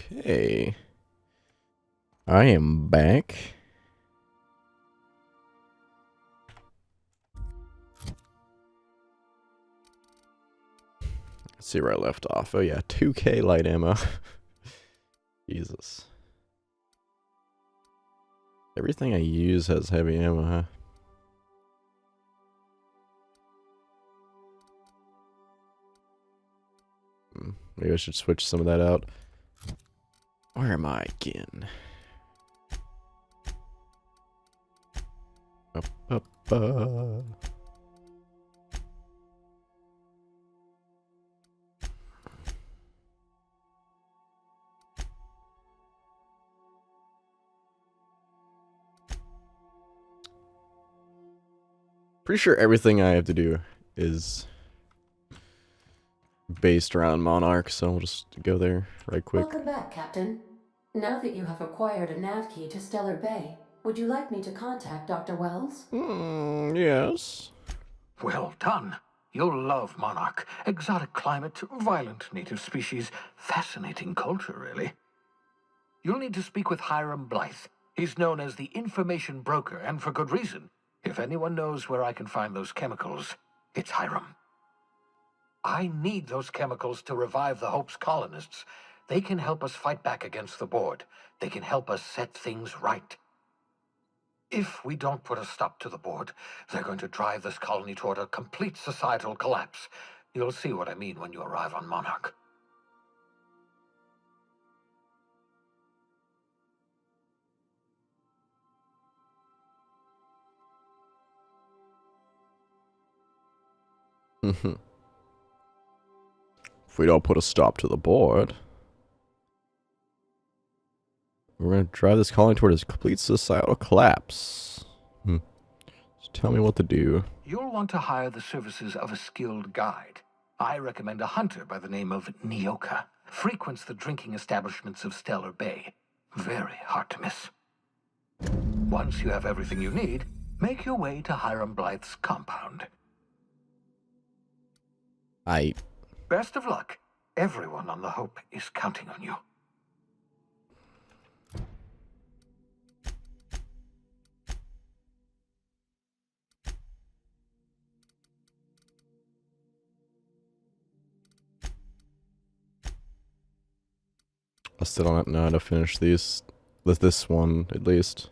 Okay. I am back. Let's see where I left off. Oh yeah, 2K light ammo. Jesus. Everything I use has heavy ammo, huh? Maybe I should switch some of that out. Where am I again? Up. Pretty sure everything I have to do is based around Monarch, so we'll just go there right quick. Welcome back, Captain. Now that you have acquired a nav key to Stellar Bay, would you like me to contact Dr. Wells? Yes. Well done. You'll love Monarch. Exotic climate, violent native species, fascinating culture, really. You'll need to speak with Hiram Blythe. He's known as the information broker, and for good reason. If anyone knows where I can find those chemicals, it's Hiram. I need those chemicals to revive the Hope's colonists. They can help us fight back against the Board. They can help us set things right. If we don't put a stop to the Board, they're going to drive this colony toward a complete societal collapse. You'll see what I mean when you arrive on Monarch. If we don't put a stop to the Board, we're going to drive this colony toward a complete societal collapse. Just tell me what to do. You'll want to hire the services of a skilled guide. I recommend a hunter by the name of Nyoka. Frequents the drinking establishments of Stellar Bay. Very hard to miss. Once you have everything you need, make your way to Hiram Blythe's compound. Best of luck. Everyone on the Hope is counting on you. I still don't know how to finish these. This one, at least.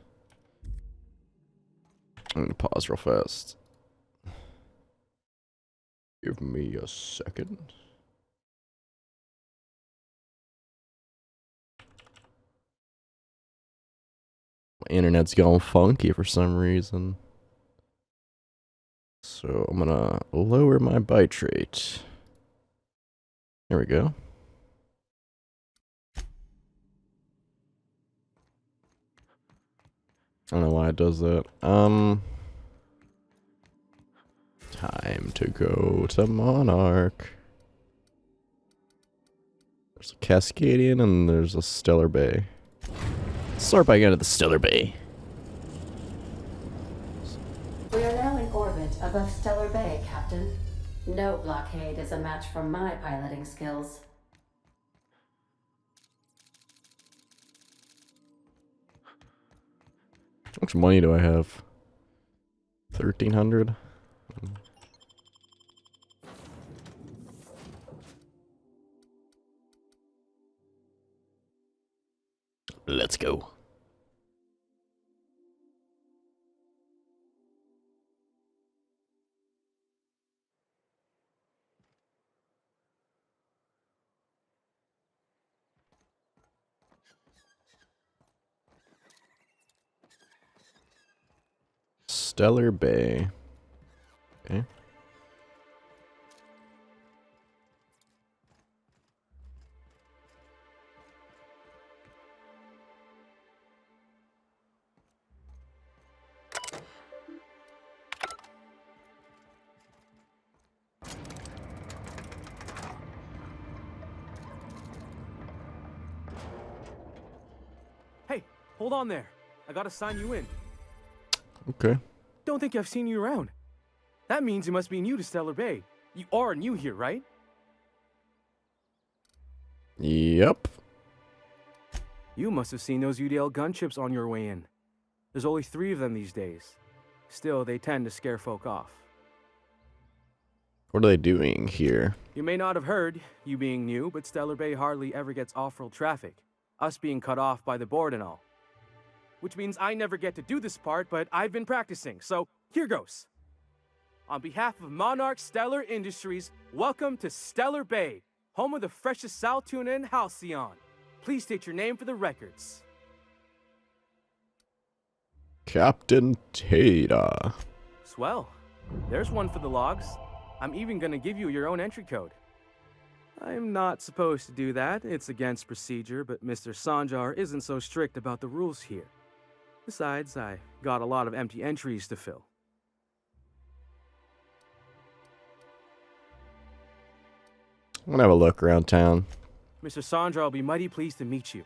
I'm gonna pause real fast. Give me a second. My internet's going funky for some reason. So I'm gonna lower my byte rate. There we go. I don't know why it does that. Time to go to Monarch. There's a Cascadian and there's a Stellar Bay. Let's start by going to the Stellar Bay. We are now in orbit above Stellar Bay, Captain. No blockade is a match for my piloting skills. How much money do I have? 1,300? Let's go. Stellar Bay. Okay. Hey, hold on there. I gotta sign you in. Okay. Don't think I've seen you around. That means you must be new to Stellar Bay. You are new here, right? Yep. You must have seen those UDL gunships on your way in. There's only 3 of them these days. Still, they tend to scare folk off. What are they doing here? You may not have heard, you being new, but Stellar Bay hardly ever gets off-world traffic. Us being cut off by the board and all. Which means I never get to do this part, but I've been practicing, so here goes. On behalf of Monarch Stellar Industries, welcome to Stellar Bay, home of the freshest sal tuna in Halcyon. Please state your name for the records. Captain Tada. Swell. There's one for the logs. I'm even gonna give you your own entry code. I'm not supposed to do that. It's against procedure, but Mr. Sanjar isn't so strict about the rules here. Besides, I got a lot of empty entries to fill. I'm gonna have a look around town. Mr. Sanjar will be mighty pleased to meet you.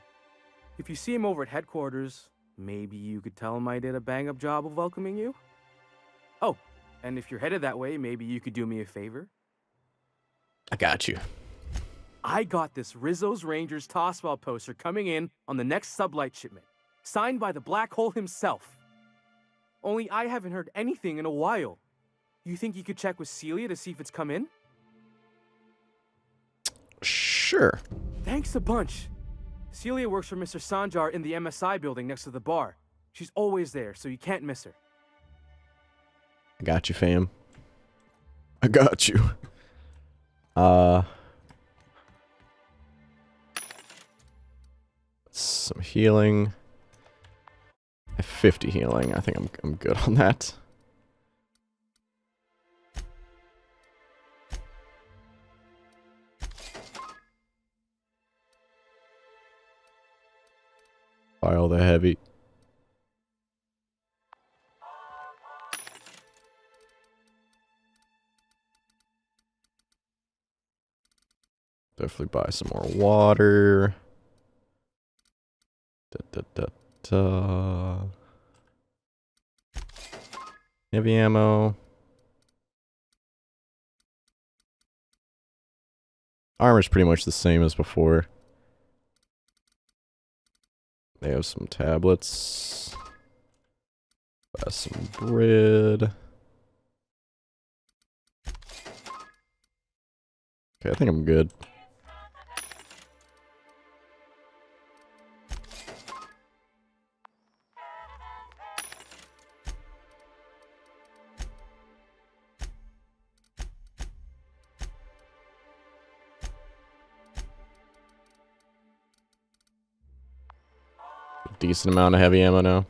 If you see him over at headquarters, maybe you could tell him I did a bang-up job of welcoming you? Oh, and if you're headed that way, maybe you could do me a favor? I got you. I got this Rizzo's Rangers Tossball poster coming in on the next sublight shipment, signed by the Black Hole himself. Only I haven't heard anything in a while. You think you could check with Celia to see if it's come in? Sure. Thanks a bunch. Celia works for Mr. Sanjar in the MSI building next to the bar. She's always there, so you can't miss her. I got you, fam. I got you. Some healing. I have 50 healing. I think I'm good on that. File the heavy. Definitely buy some more water. Heavy ammo. Armor's pretty much the same as before. They have some tablets. Buy some bread. Okay, I think I'm good. Decent amount of heavy ammo now.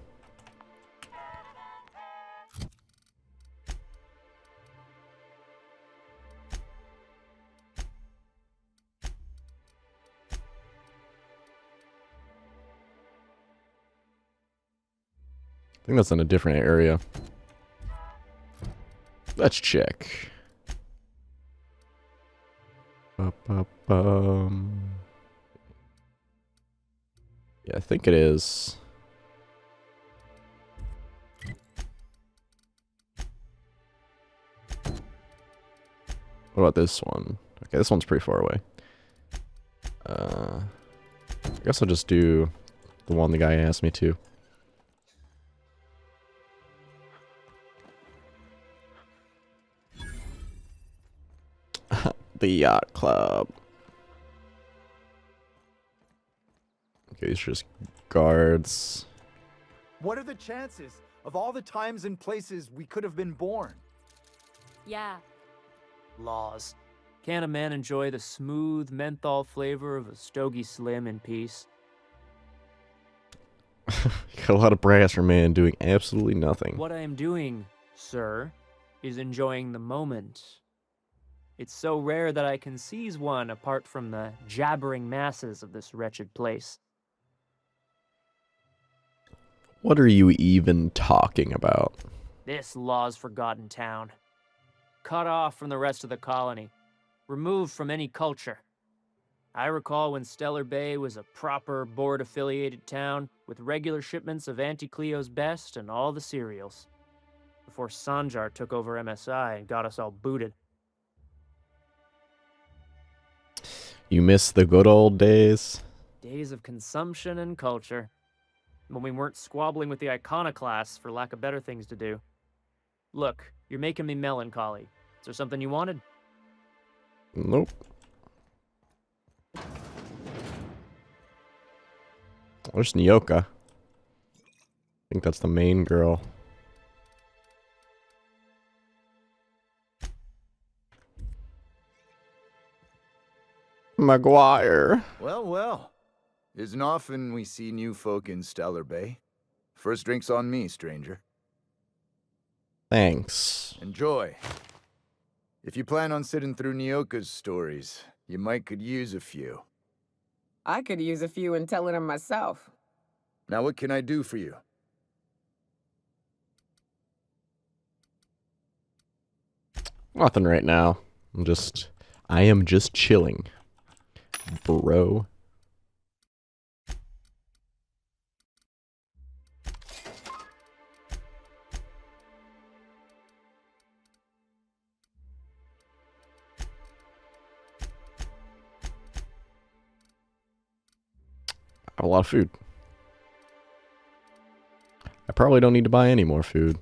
I think that's in a different area. Let's check. Yeah, I think it is. What about this one? Okay, this one's pretty far away. I guess I'll just do the one the guy asked me to. The Yacht Club. Okay, these are just guards. What are the chances of all the times and places we could have been born? Yeah. Laws. Can't a man enjoy the smooth menthol flavor of a Stogie Slim in peace? Got a lot of brass for man doing absolutely nothing. What I am doing, sir, is enjoying the moment. It's so rare that I can seize one apart from the jabbering masses of this wretched place. What are you even talking about? This law's forgotten town. Cut off from the rest of the colony. Removed from any culture. I recall when Stellar Bay was a proper board-affiliated town with regular shipments of Auntie Cleo's best and all the cereals. Before Sanjar took over MSI and got us all booted. You miss the good old days? Days of consumption and culture. When we weren't squabbling with the iconoclasts for lack of better things to do. Look, you're making me melancholy. Is there something you wanted? Nope. There's Nyoka. I think that's the main girl. Maguire. Well, well. Isn't often we see new folk in Stellar Bay. First drink's on me, stranger. Thanks. Enjoy. If you plan on sitting through Nyoka's stories, you might could use a few. I could use a few and telling them myself. Now what can I do for you? Nothing right now. I am just chilling, bro. I have a lot of food. I probably don't need to buy any more food.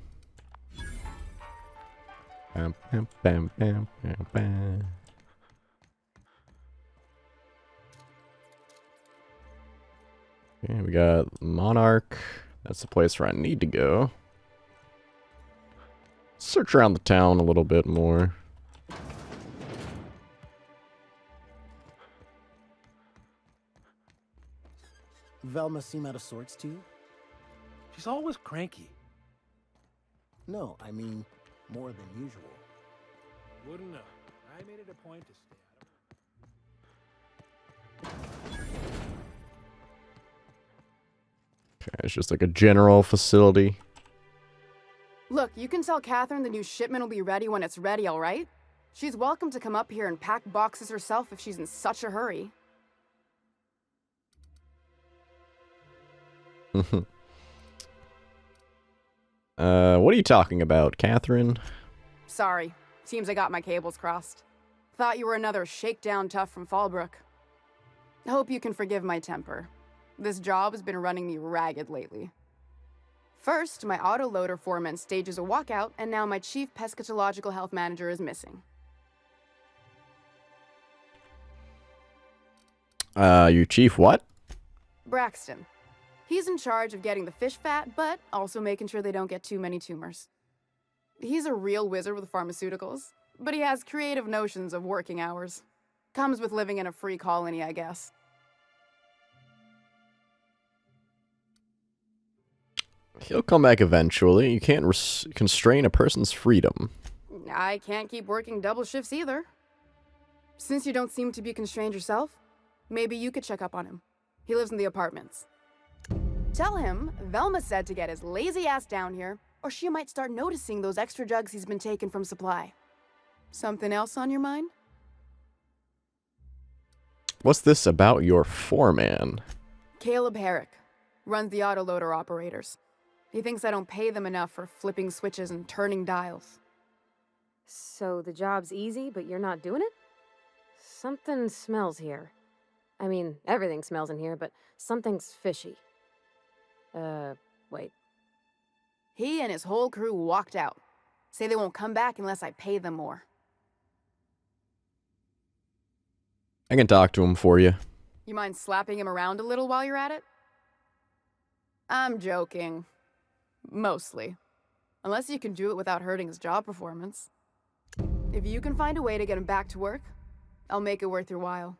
Bam, bam, bam, bam, bam, bam. Okay, we got Monarch. That's the place where I need to go. Search around the town a little bit more. Velma seem out of sorts to you? She's always cranky. No, I mean more than usual. Wouldn't know. I made it a point to stay out of her. Okay, it's just like a general facility. Look, you can tell Catherine the new shipment will be ready when it's ready, all right? She's welcome to come up here and pack boxes herself if she's in such a hurry. What are you talking about, Catherine? Sorry. Seems I got my cables crossed. Thought you were another shakedown tough from Fallbrook. Hope you can forgive my temper. This job has been running me ragged lately. First, my autoloader foreman stages a walkout, and now my chief pescatological health manager is missing. Your chief what? Braxton. He's in charge of getting the fish fat, but also making sure they don't get too many tumors. He's a real wizard with pharmaceuticals, but he has creative notions of working hours. Comes with living in a free colony, I guess. He'll come back eventually. You can't constrain a person's freedom. I can't keep working double shifts either. Since you don't seem to be constrained yourself, maybe you could check up on him. He lives in the apartments. Tell him Velma said to get his lazy ass down here, or she might start noticing those extra jugs he's been taking from supply. Something else on your mind? What's this about your foreman? Caleb Herrick runs the autoloader operators. He thinks I don't pay them enough for flipping switches and turning dials. So the job's easy, but you're not doing it? Something smells here. I mean, everything smells in here, but something's fishy. Wait. He and his whole crew walked out. Say they won't come back unless I pay them more. I can talk to him for you. You mind slapping him around a little while you're at it? I'm joking. Mostly. Unless you can do it without hurting his job performance. If you can find a way to get him back to work, I'll make it worth your while.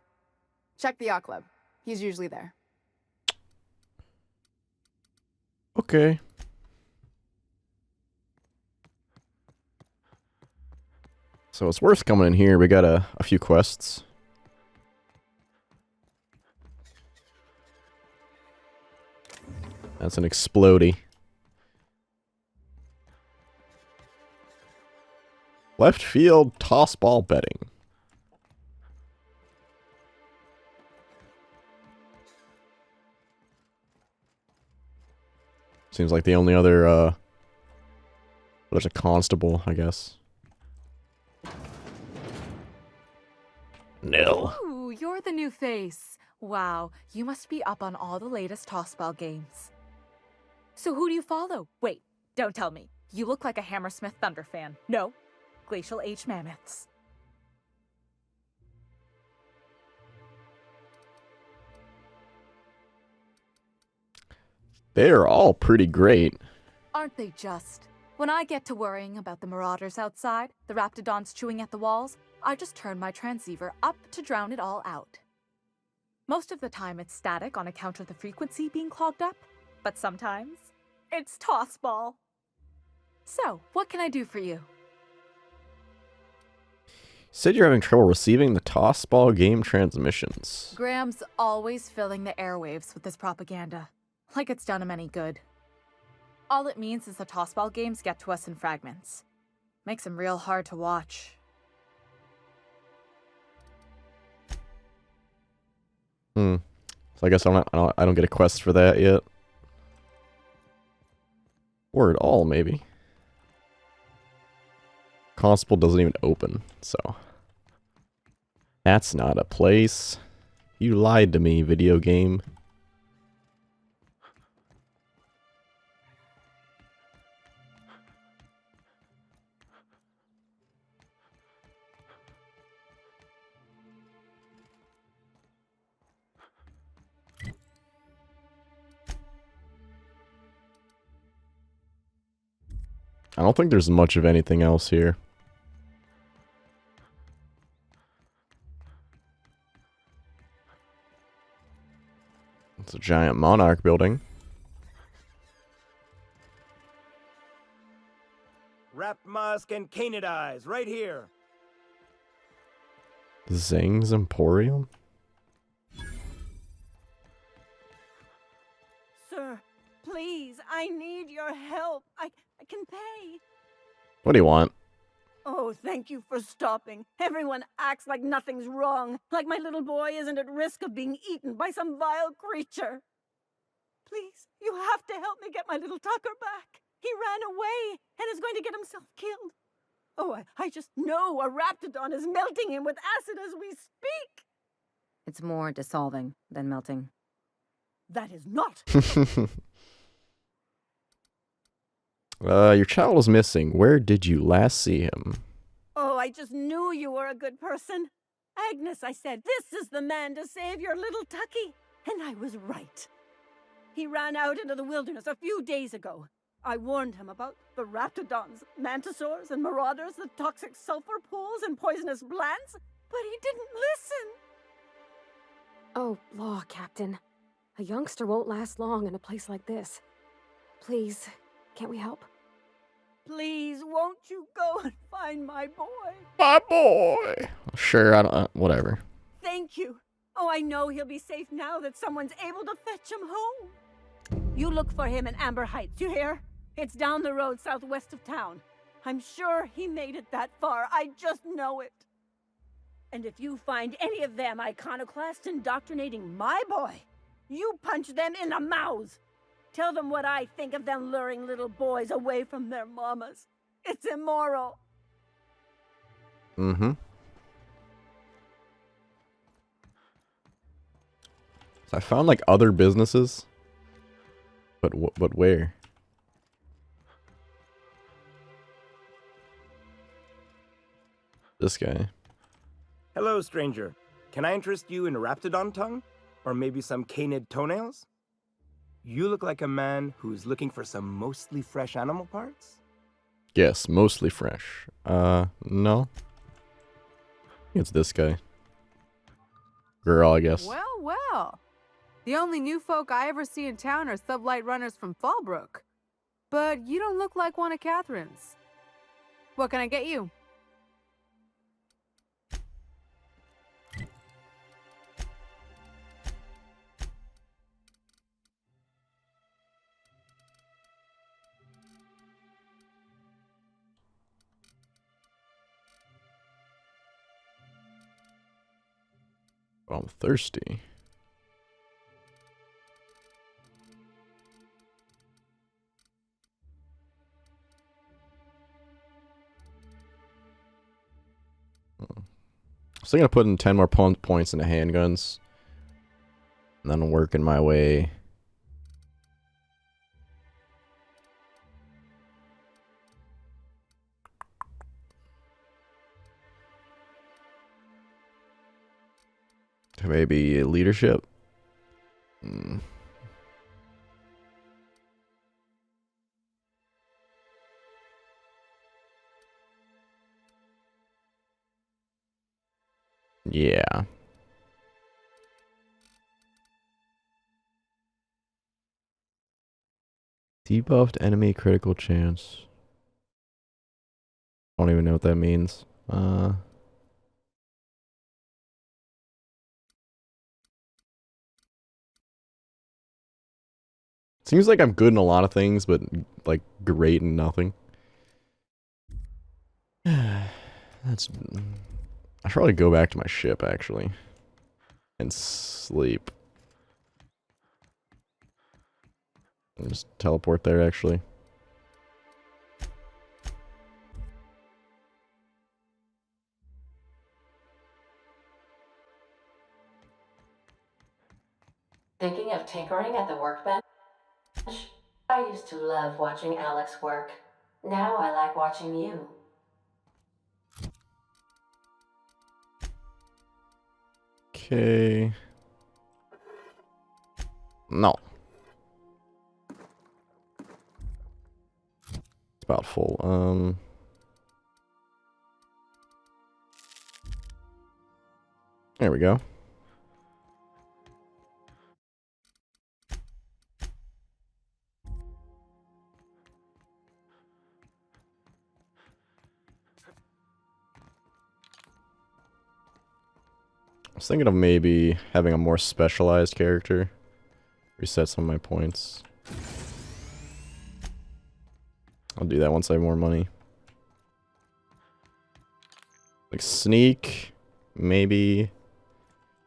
Check the yacht club. He's usually there. Okay. So it's worth coming in here. We got a few quests. That's an explodey. Left field toss ball betting. Seems like the only other, there's a constable, I guess. Nil. Ooh, you're the new face. Wow, you must be up on all the latest tossball games. So who do you follow? Wait, don't tell me. You look like a Hammersmith Thunder fan. No, Glacial H Mammoths. They're all pretty great. Aren't they just? When I get to worrying about the marauders outside, the raptidons chewing at the walls, I just turn my transceiver up to drown it all out. Most of the time it's static on account of the frequency being clogged up, but sometimes it's tossball. So, what can I do for you? Said you're having trouble receiving the tossball game transmissions. Graham's always filling the airwaves with this propaganda, like it's done him any good. All it means is the tossball games get to us in fragments. Makes them real hard to watch. So I guess I don't get a quest for that yet. Or at all, maybe. Constable doesn't even open, so... That's not a place. You lied to me, video game. I don't think there's much of anything else here. It's a giant Monarch building. Wrapped Musk and Canid Eyes, right here. Zing's Emporium? Sir, please, I need your help. I can pay. What do you want? Oh, thank you for stopping. Everyone acts like nothing's wrong, like my little boy isn't at risk of being eaten by some vile creature. Please, you have to help me get my little Tucker back. He ran away and is going to get himself killed. Oh, I just know a raptidon is melting him with acid as we speak. It's more dissolving than melting. That is not. Your child is missing. Where did you last see him? Oh, I just knew you were a good person. Agnes, I said, this is the man to save your little Tucky. And I was right. He ran out into the wilderness a few days ago. I warned him about the raptidons, mantisaurs, and marauders, the toxic sulfur pools, and poisonous plants, but he didn't listen. Oh, law, Captain. A youngster won't last long in a place like this. Please, can't we help? Please, won't you go and find my boy? My boy! Sure, I don't... whatever. Thank you. Oh, I know he'll be safe now that someone's able to fetch him home. You look for him in Amber Heights, you hear? It's down the road southwest of town. I'm sure he made it that far. I just know it. And if you find any of them iconoclasts indoctrinating my boy, you punch them in the mouths. Tell them what I think of them luring little boys away from their mamas. It's immoral. Mm-hmm. So I found like other businesses. But where? This guy. Hello, stranger. Can I interest you in raptidon tongue? Or maybe some canid toenails? You look like a man who's looking for some mostly fresh animal parts? Yes, mostly fresh. No. It's this guy. Girl, I guess. Well, well. The only new folk I ever see in town are sublight runners from Fallbrook. But you don't look like one of Catherine's. What can I get you? I'm thirsty. So I'm gonna put in 10 more points into handguns. And then working my way. To maybe leadership. Yeah. Debuffed enemy critical chance. I don't even know what that means. Seems like I'm good in a lot of things, but like great in nothing. That's. I should probably go back to my ship actually, and sleep. And just teleport there actually. Thinking of tinkering at the workbench? I used to love watching Alex work. Now I like watching you. Okay. No. It's about full. There we go. I was thinking of maybe having a more specialized character. Reset some of my points. I'll do that once I have more money. Like sneak, maybe. If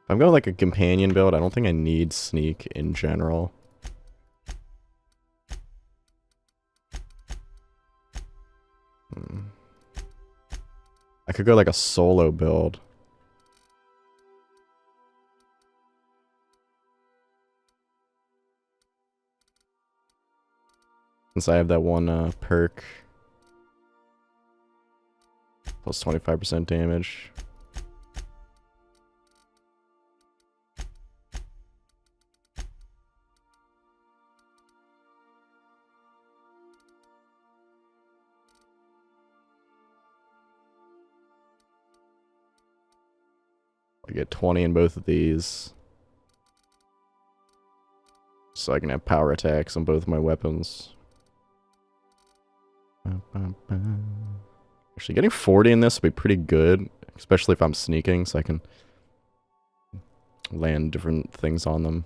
I'm going like a companion build, I don't think I need sneak in general. I could go like a solo build. Since I have that one perk. Plus 25% damage. I get 20 in both of these. So I can have power attacks on both my weapons. Actually, getting 40 in this would be pretty good. Especially if I'm sneaking, so I can land different things on them.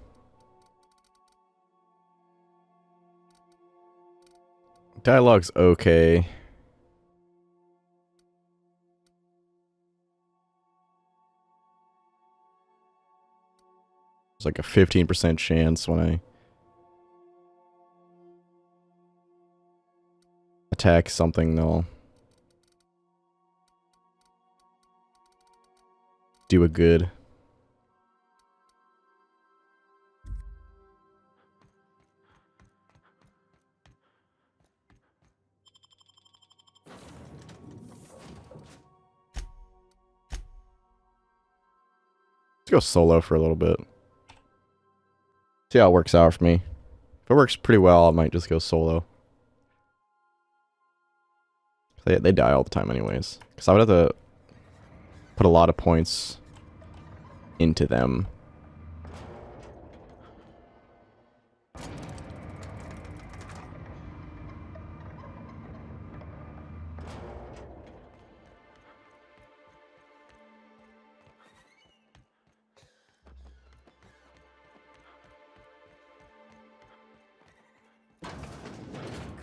Dialogue's okay. There's like a 15% chance when I attack something, they'll do a good. Let's go solo for a little bit. See how it works out for me. If it works pretty well, I might just go solo. They die all the time anyways. Because I would have to put a lot of points into them.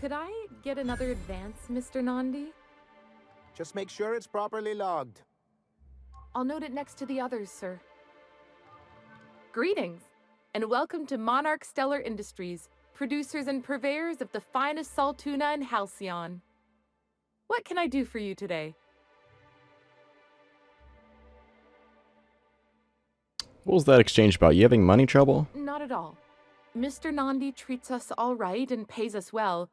Could I get another advance, Mr. Nandi? Just make sure it's properly logged. I'll note it next to the others, sir. Greetings, and welcome to Monarch Stellar Industries, producers and purveyors of the finest salt tuna in Halcyon. What can I do for you today? What was that exchange about? You having money trouble? Not at all. Mr. Nandi treats us all right and pays us well.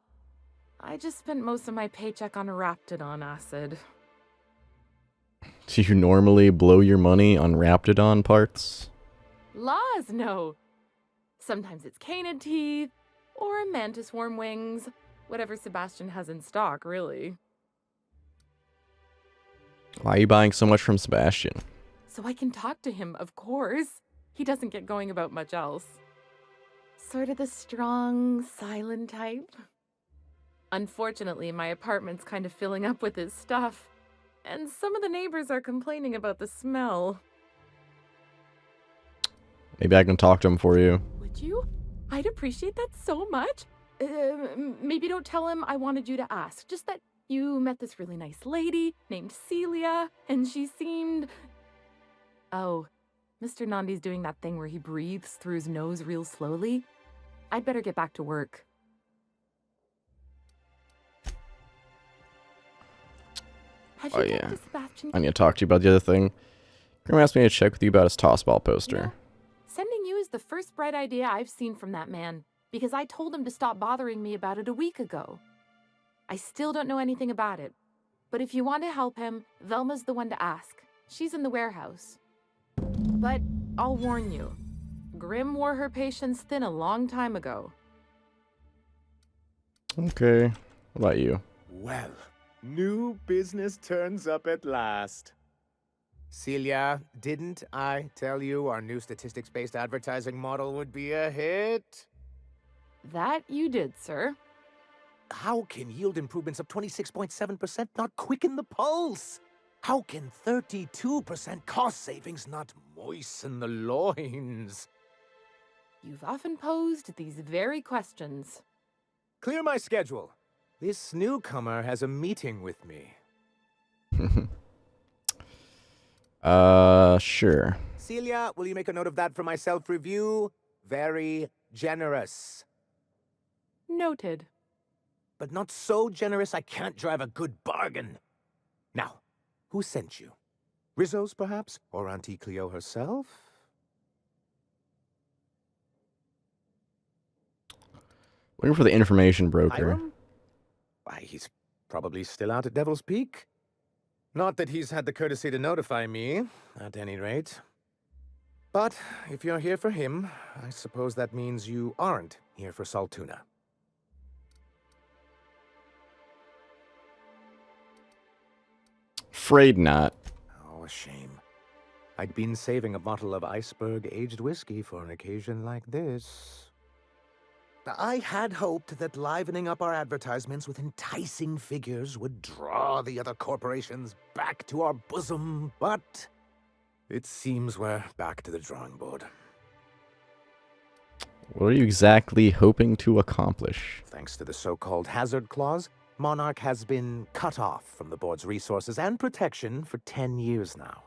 I just spent most of my paycheck on Raptidon acid. Do you normally blow your money on Raptidon parts? Laws, no. Sometimes it's canid teeth, or mantis worm wings. Whatever Sebastian has in stock, really. Why are you buying so much from Sebastian? So I can talk to him, of course. He doesn't get going about much else. Sort of the strong, silent type. Unfortunately, my apartment's kind of filling up with his stuff, and some of the neighbors are complaining about the smell. Maybe I can talk to him for you. Would you? I'd appreciate that so much. Maybe don't tell him I wanted you to ask. Just that you met this really nice lady named Celia, and she seemed... Oh, Mr. Nandi's doing that thing where he breathes through his nose real slowly. I'd better get back to work. Have you talked to Sebastian? I need to talk to you about the other thing. Grim asked me to check with you about his tossball poster. No. Sending you is the first bright idea I've seen from that man, because I told him to stop bothering me about it a week ago. I still don't know anything about it, but if you want to help him, Velma's the one to ask. She's in the warehouse. But I'll warn you, Grim wore her patience thin a long time ago. Okay. What about you? Well, new business turns up at last. Celia, didn't I tell you our new statistics-based advertising model would be a hit? That you did, sir. How can yield improvements of 26.7% not quicken the pulse? How can 32% cost savings not moisten the loins? You've often posed these very questions. Clear my schedule. This newcomer has a meeting with me. Sure. Celia, will you make a note of that for my self-review? Very generous. Noted. But not so generous I can't drive a good bargain. Now, who sent you? Rizzo's, perhaps? Or Auntie Cleo herself? Looking for the information broker. Hiram? Why, he's probably still out at Devil's Peak. Not that he's had the courtesy to notify me, at any rate. But if you're here for him, I suppose that means you aren't here for Saltuna. Afraid not. Oh, a shame. I'd been saving a bottle of iceberg-aged whiskey for an occasion like this. I had hoped that livening up our advertisements with enticing figures would draw the other corporations back to our bosom, but it seems we're back to the drawing board. What are you exactly hoping to accomplish? Thanks to the so-called hazard clause, Monarch has been cut off from the board's resources and protection for 10 years now.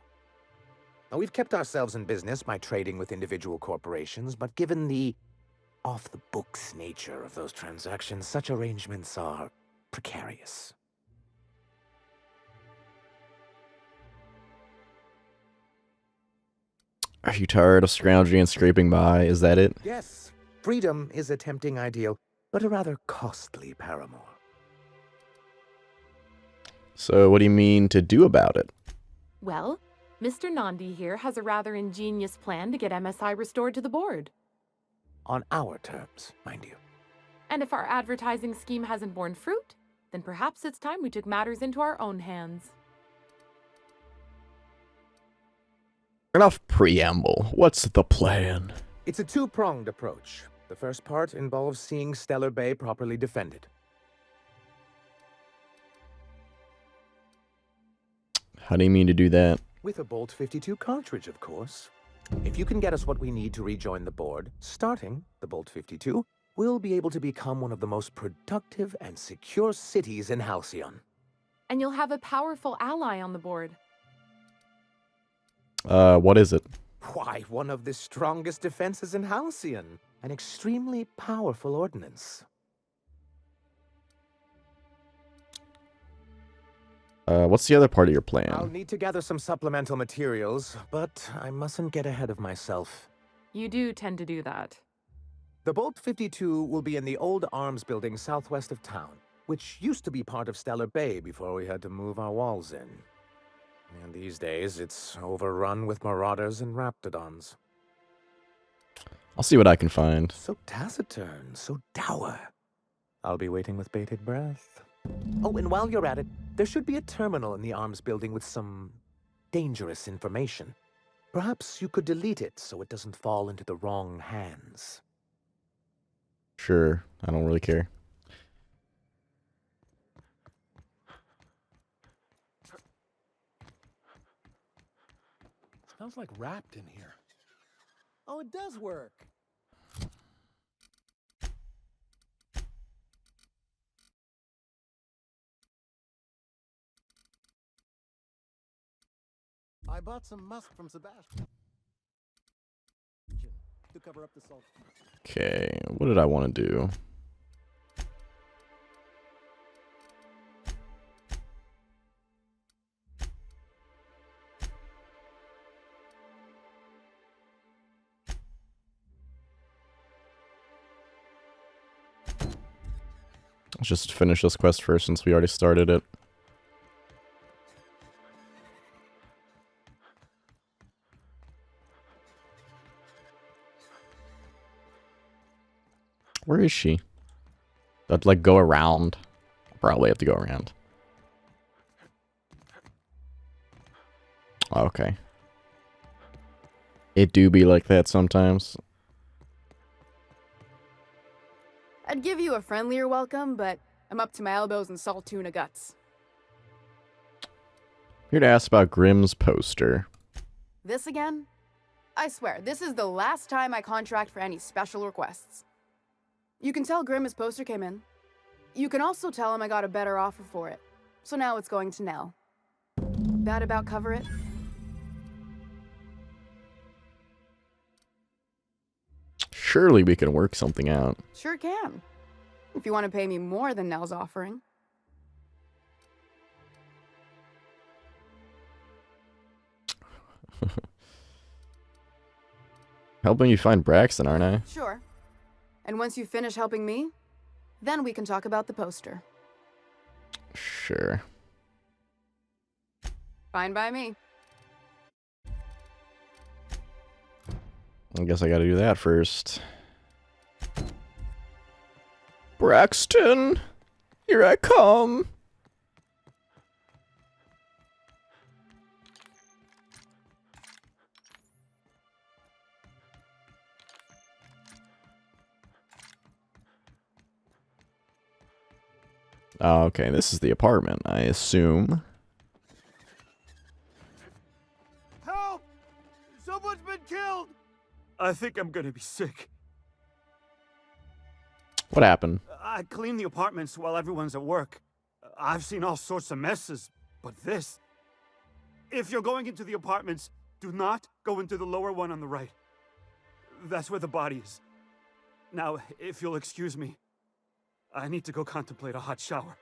Now, we've kept ourselves in business by trading with individual corporations, but given the off-the-books nature of those transactions, such arrangements are precarious. Are you tired of scrounging and scraping by? Is that it? Yes, freedom is a tempting ideal, but a rather costly paramour. So what do you mean to do about it? Well, Mr. Nandi here has a rather ingenious plan to get MSI restored to the board. On our terms, mind you. And if our advertising scheme hasn't borne fruit, then perhaps it's time we took matters into our own hands. Enough preamble. What's the plan? It's a two-pronged approach. The first part involves seeing Stellar Bay properly defended. How do you mean to do that? With a Bolt 52 cartridge, of course. If you can get us what we need to rejoin the board, starting the Bolt 52, we'll be able to become one of the most productive and secure cities in Halcyon. And you'll have a powerful ally on the board. What is it? Why, one of the strongest defenses in Halcyon. An extremely powerful ordnance. What's the other part of your I'll plan? need to gather some supplemental materials, but I mustn't get ahead of myself. You do tend to do that. The Bolt 52 will be in the old arms building southwest of town, which used to be part of Stellar Bay before we had to move our walls in. And these days, it's overrun with marauders and raptidons. I'll see what I can find. So taciturn, so dour. I'll be waiting with bated breath. Oh, and while you're at it, there should be a terminal in the arms building with some dangerous information. Perhaps you could delete it so it doesn't fall into the wrong hands. Sure, I don't really care. Smells like wrapped in here. Oh, it does work. I bought some musk from Sebastian to cover up the salt. Okay, what did I want to do? Let's just finish this quest first since we already started it. Where is she? I'd like go around. Probably have to go around. Okay. It do be like that sometimes. I'd give you a friendlier welcome, but I'm up to my elbows in salt tuna guts. Here to ask about Grimm's poster. This again? I swear, this is the last time I contract for any special requests. You can tell Grimm his poster came in. You can also tell him I got a better offer for it. So now it's going to Nell. That about cover it? Surely we can work something out. Sure can. If you want to pay me more than Nell's offering. Helping you find Braxton, aren't I? Sure. And once you finish helping me, then we can talk about the poster. Sure. Fine by me. I guess I gotta do that first. Braxton! Here I come! Oh, okay, this is the apartment, I assume. Help! Someone's been killed! I think I'm gonna be sick. What happened? I clean the apartments while everyone's at work. I've seen all sorts of messes, but this... If you're going into the apartments, do not go into the lower one on the right. That's where the body is. Now, if you'll excuse me, I need to go contemplate a hot shower.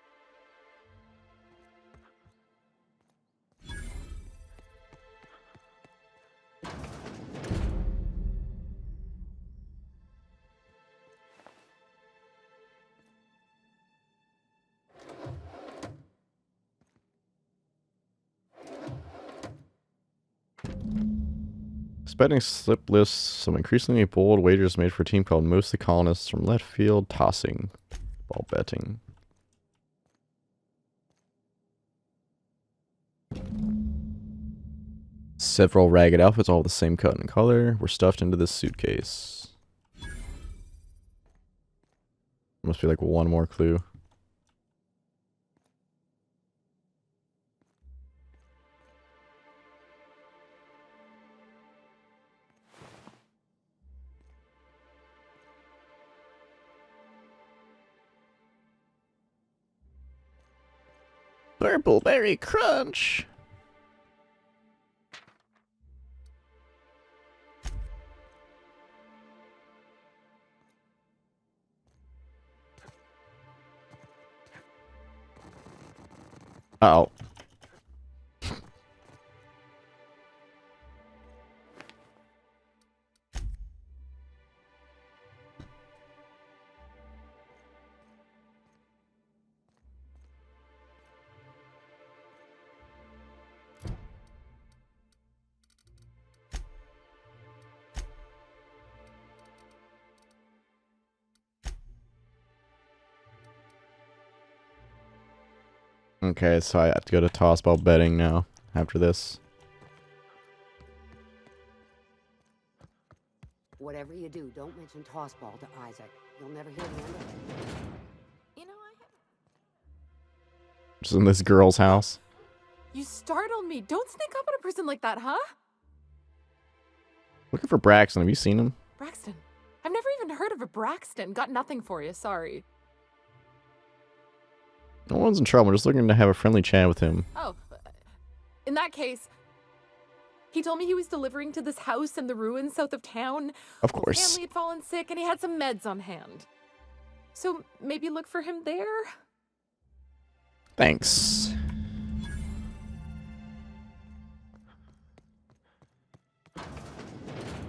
Betting slip lists some increasingly bold wagers made for a team called Mostly Colonists from left field tossing. Ball betting. Several ragged outfits, all the same cut and color, were stuffed into this suitcase. Must be like one more clue. Purple Berry Crunch! Uh-oh. Okay, so I have to go to tossball betting now after this. Whatever you do, don't mention tossball to Isaac. You'll never hear the end of it. You know, Just in this girl's house. you startled me. Don't sneak up on a person like that, huh? Looking for Braxton. Have you seen him? Braxton. I've never even heard of a Braxton. Got nothing for you, sorry. No one's in trouble. I'm just looking to have a friendly chat with him. Oh, in that case, he told me he was delivering to this house in the ruins south of town. Of course. His family had fallen sick and he had some meds on hand. So maybe look for him there? Thanks.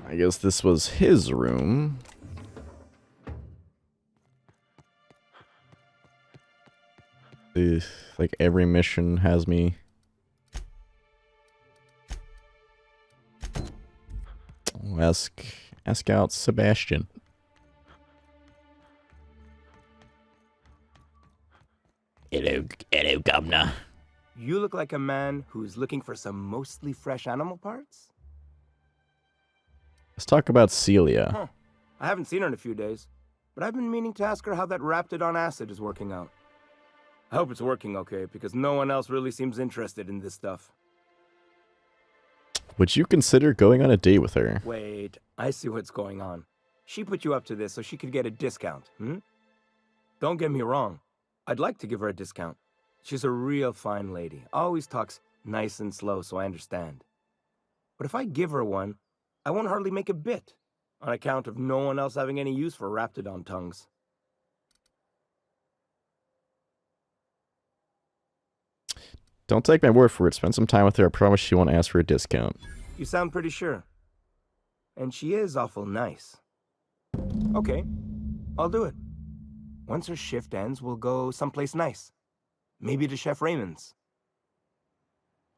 I guess this was his room. Like every mission has me. Oh, ask out Sebastian. Hello, Governor. You look like a man who's looking for some mostly fresh animal parts? Let's talk about Celia. Huh. I haven't seen her in a few days, but I've been meaning to ask her how that Raptidon acid is working out. I hope it's working okay, because no one else really seems interested in this stuff. Would you consider going on a date with her? Wait, I see what's going on. She put you up to this so she could get a discount, Don't get me wrong. I'd like to give her a discount. She's a real fine lady. Always talks nice and slow, so I understand. But if I give her one, I won't hardly make a bit, on account of no one else having any use for Raptidon tongues. Don't take my word for it. Spend some time with her. I promise she won't ask for a discount. You sound pretty sure. And she is awful nice. Okay, I'll do it. Once her shift ends, we'll go someplace nice. Maybe to Chef Raymond's.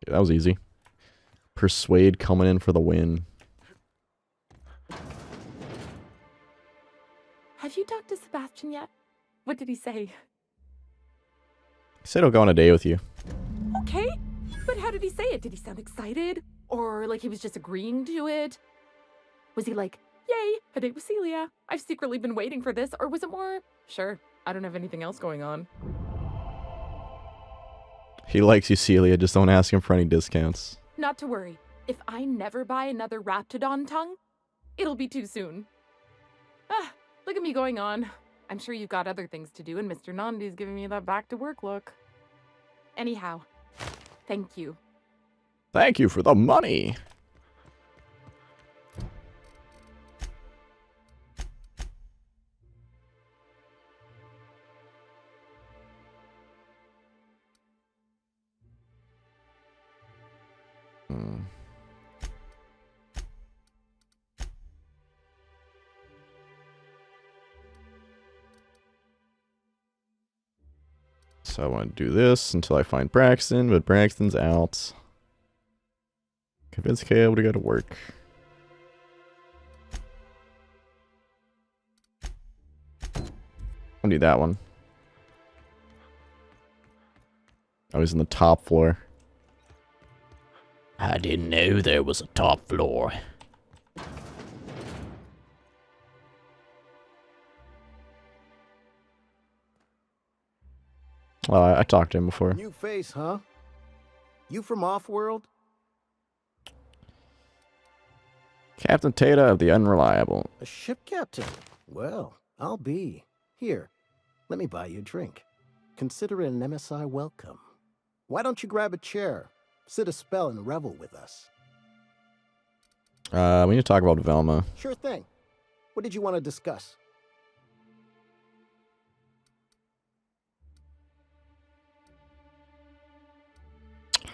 Yeah, that was easy. Persuade coming in for the win. Have you talked to Sebastian yet? What did he say? He said he'll go on a date with you. Okay, but how did he say it? Did he sound excited? Or like he was just agreeing to it? Was he like, yay, a date with Celia. I've secretly been waiting for this. Or was it more, sure, I don't have anything else going on. He likes you, Celia. Just don't ask him for any discounts. Not to worry. If I never buy another Raptidon tongue, it'll be too soon. Ah, look at me going on. I'm sure you've got other things to do, and Mr. Nandi's giving me that back-to-work look. Anyhow, thank you. Thank you for the money. So I want to do this until I find Braxton, but Braxton's out. Convince Caleb to go to work. I'll do that one. Oh, he's in the top floor. I didn't know there was a top floor. Well, I talked to him before. New face, huh? You from Offworld? Captain Tata of the Unreliable. A ship captain? Well, I'll be. Here, let me buy you a drink. Consider it an MSI welcome. Why don't you grab a chair, sit a spell, and revel with us? We need to talk about Velma. Sure thing. What did you want to discuss?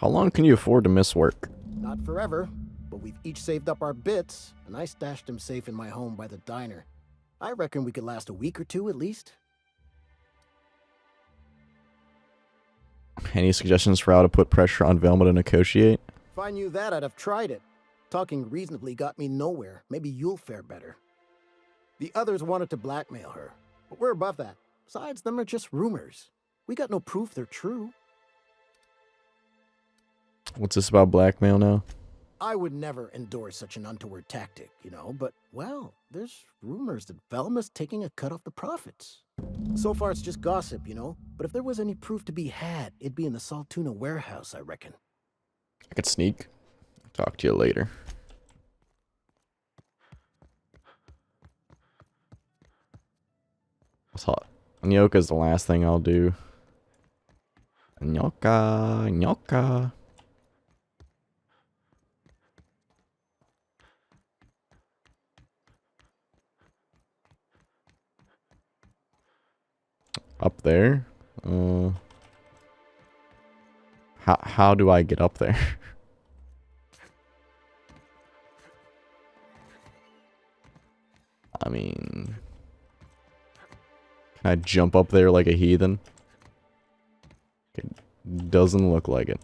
How long can you afford to miss work? Not forever, but we've each saved up our bits, and I stashed them safe in my home by the diner. I reckon we could last a week or two at least. Any suggestions for how to put pressure on Velma to negotiate? If I knew that, I'd have tried it. Talking reasonably got me nowhere. Maybe you'll fare better. The others wanted to blackmail her, but we're above that. Besides, them are just rumors. We got no proof they're true. What's this about blackmail now? I would never endorse such an untoward tactic, but, well, there's rumors that Velma's taking a cut off the profits. So far, it's just gossip, but if there was any proof to be had, it'd be in the Saltuna warehouse, I reckon. I could sneak. Talk to you later. Nyoka's the last thing I'll do. Nyoka. Up there? How do I get up there? I mean, can I jump up there like a heathen? It doesn't look like it.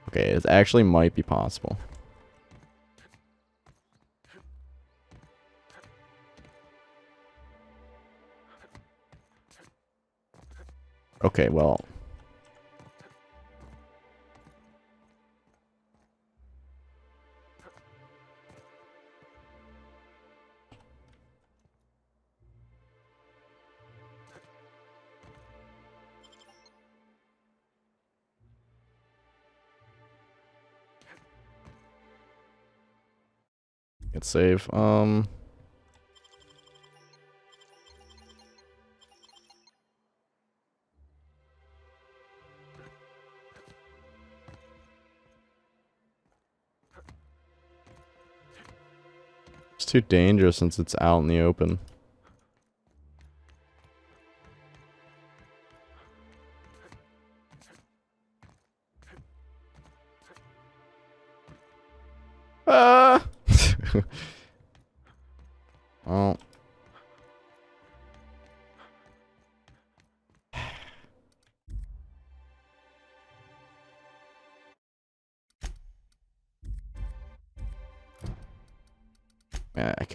Okay, it actually might be possible. Okay, well. Get save. It's too dangerous since it's out in the open. Ah! Oh.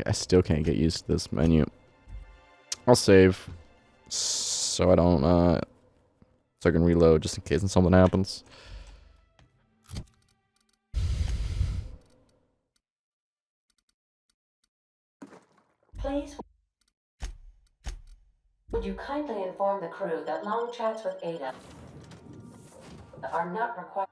I still can't get used to this menu. I'll save so I don't so I can reload just in case something happens. Please, would you kindly inform the crew that long chats with Ada are not required?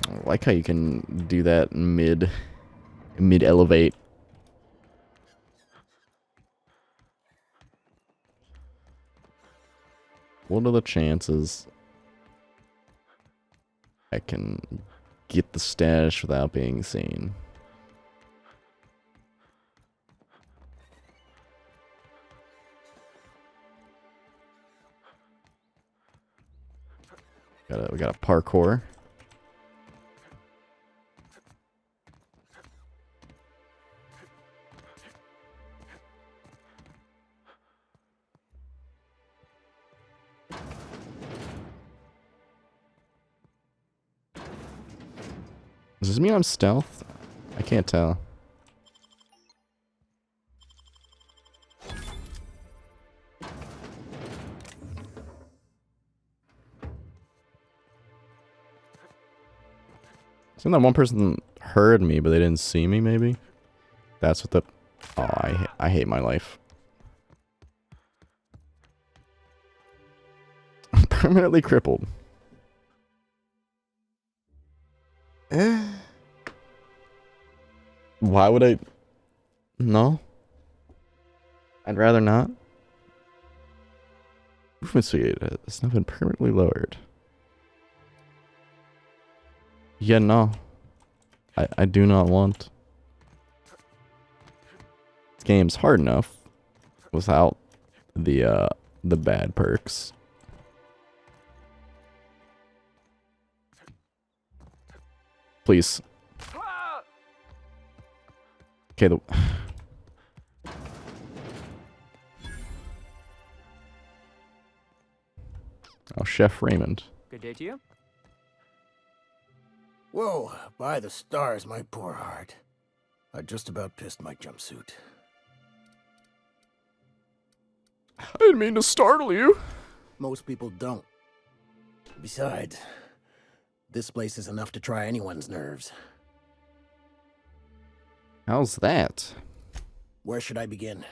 I like how you can do that mid elevate. What are the chances I can get the stash without being seen? We got a parkour. Does this mean I'm stealth? I can't tell. Seemed that one person heard me, but they didn't see me, maybe? That's what the... Oh, I hate my life. I'm permanently crippled. Why would I... No. I'd rather not. Movement speed has not been permanently lowered. Yeah, no. I do not want. This game's hard enough without the bad perks. Please. Okay, Oh, Chef Raymond. Good day to you. Whoa, by the stars, my poor heart. I just about pissed my jumpsuit. I didn't mean to startle you. Most people don't. Besides, this place is enough to try anyone's nerves. How's that? Where should I begin?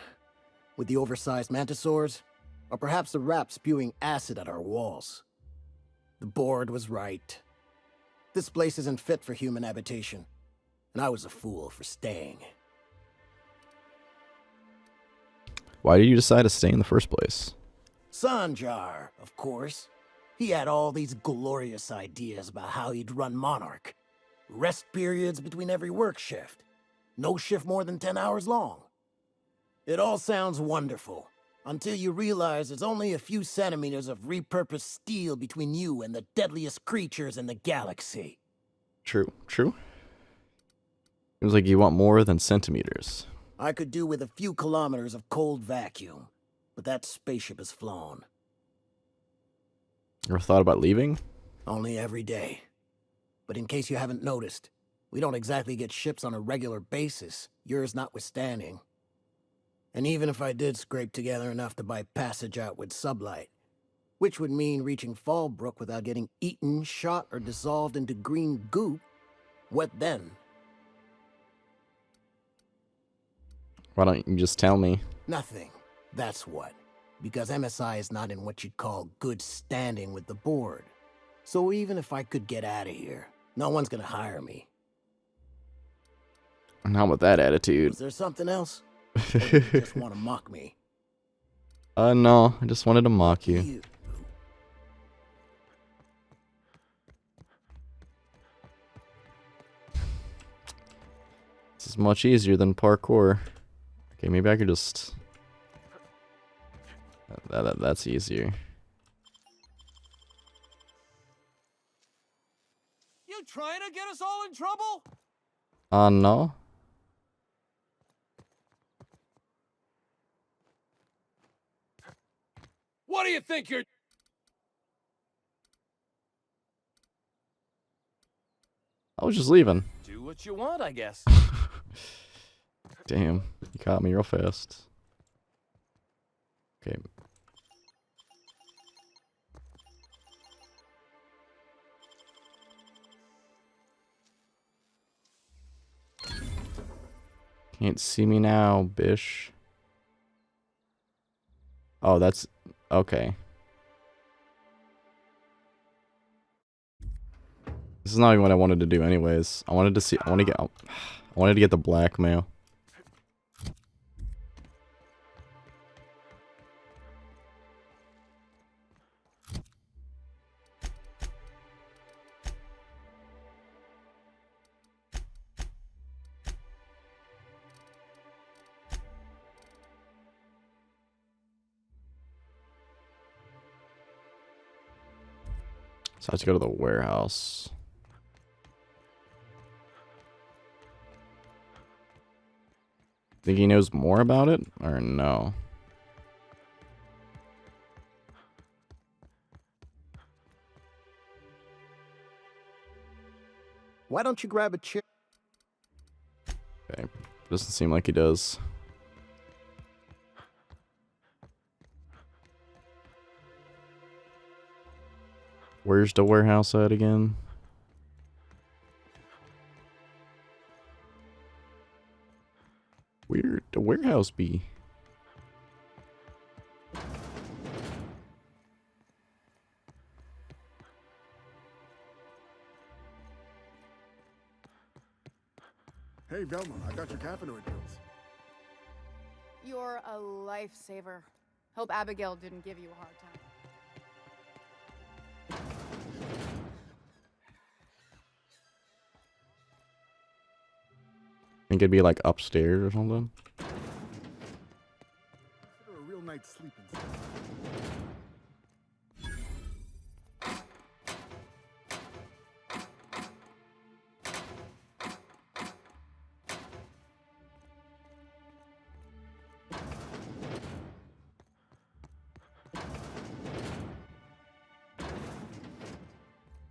With the oversized mantisaurs? Or perhaps the rap spewing acid at our walls? The board was right. This place isn't fit for human habitation, and I was a fool for staying. Why did you decide to stay in the first place? Sanjar, of course. He had all these glorious ideas about how he'd run Monarch. Rest periods between every work shift. No shift more than 10 hours long. It all sounds wonderful, until you realize there's only a few centimeters of repurposed steel between you and the deadliest creatures in the galaxy. True, true. Seems like you want more than centimeters. I could do with a few kilometers of cold vacuum, but that spaceship is flown. Ever thought about leaving? Only every day. But in case you haven't noticed, we don't exactly get ships on a regular basis, yours notwithstanding. And even if I did scrape together enough to buy passage out with sublight, which would mean reaching Fallbrook without getting eaten, shot, or dissolved into green goop, what then? Why don't you just tell me? Nothing. That's what. Because MSI is not in what you'd call good standing with the board. So even if I could get out of here, no one's gonna hire me. Not with that attitude. Is there something else? Or do you just want to mock me? No, I just wanted to mock you. This is much easier than parkour. Okay, maybe I could just... That's easier. You trying to get us all in trouble? No. What do you think you're... I was just leaving. Do what you want, I guess. Damn, you caught me real fast. Okay. Can't see me now, bish. Oh, that's... okay. This is not even what I wanted to do anyways. I wanted to see... I wanted to get the blackmail. So I have to go to the warehouse. Think he knows more about it? Or no? Why don't you grab a chair? Okay. Doesn't seem like he does. Where's the warehouse at again? Where'd the warehouse be? Hey, Velma, I got your caffeinoid pills. You're a lifesaver. Hope Abigail didn't give you a hard time. Think it'd be like upstairs or something? Consider a real night's sleep inside.